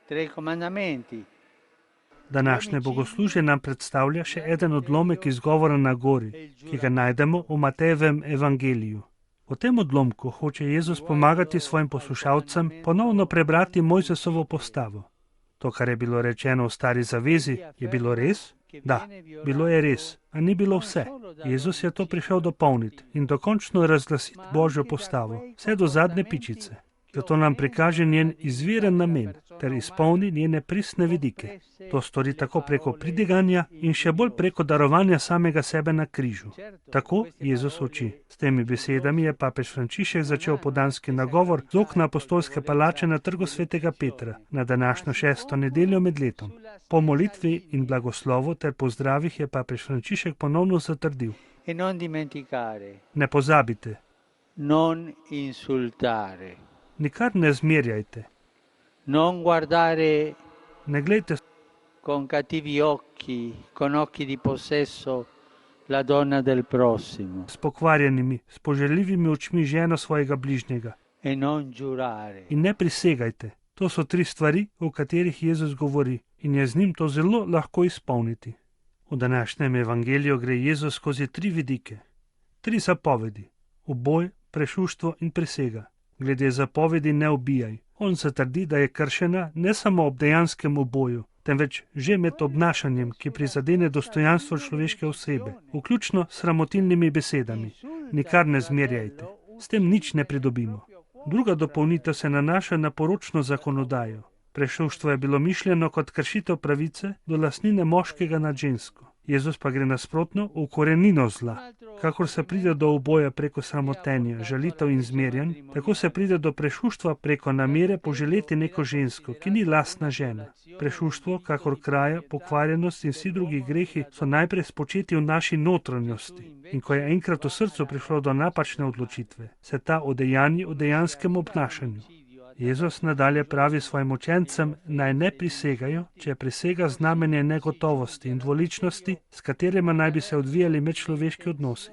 3 comandamenti. Današnje bogoslužje nam predstavlja še eden odlomek izgovora na gori, ki ga najdemo v Matejevem evangeliju. V tem odlomku hoče Jezus pomagati svojim poslušalcem ponovno prebrati Mojzesovo postavo. To, kar je bilo rečeno v Stari zavezi, je bilo res? Da, bilo je res, a ni bilo vse. Jezus je to prišel dopolniti in dokončno razglasiti Božjo postavo, vse do zadnje pičice. Zato nam prikaže njen izviren namen ter izpolni njene pristne vidike. To stori tako preko pridiganja in še bolj preko darovanja samega sebe na križu. Tako Jezus uči. S temi besedami je papež Frančišek začel podanski nagovor z okna apostolske palače na Trgu svetega Petra na današnjo 6. nedeljo med letom. Po molitvi in blagoslovu ter pozdravih je papež Frančišek ponovno zatrdil: Ne pozabite, Non insultare. Nikar ne zmerjajte. Non guardare Ne glejte con cattivi occhi, con occhi di possesso, la donna del prossimo. s pokvarjenimi, s poželjivimi očmi ženo svojega bližnjega. E non giurare. In ne prisegajte. To so 3 stvari, o katerih Jezus govori in je z njim to zelo lahko izpolniti. V današnjem evangeliju gre Jezus skozi 3 vidike. 3 zapovedi. Uboj, prešuštvo in prisega. Glede zapovedi ne ubijaj. On zatrdi, da je kršena ne samo ob dejanskem uboju, temveč že med obnašanjem, ki prizadene dostojanstvo človeške osebe, vključno s sramotilnimi besedami. Nikar ne zmerjajte. S tem nič ne pridobimo. Druga dopolnitev se nanaša na poročno zakonodajo. Prešuštvo je bilo mišljeno kot kršitev pravice do lastnine moškega nad žensko. Jezus pa gre nasprotno v korenino zla. Kakor se pride do uboja preko sramotenja, žalitev in zmerjanj, tako se pride do prešuštva preko namere poželeti neko žensko, ki ni lastna žena. Prešuštvo, kakor kraja, pokvarjenost in vsi drugi grehi so najprej spočeti v naši notranjosti. In ko je enkrat v srcu prišlo do napačne odločitve, se ta odejanji v dejanskem obnašanju. Jezus nadalje pravi svojim učencem, naj ne prisegajo, če je prisega znamenje negotovosti in dvoličnosti, s katerima naj bi se odvijali medčloveški odnosi.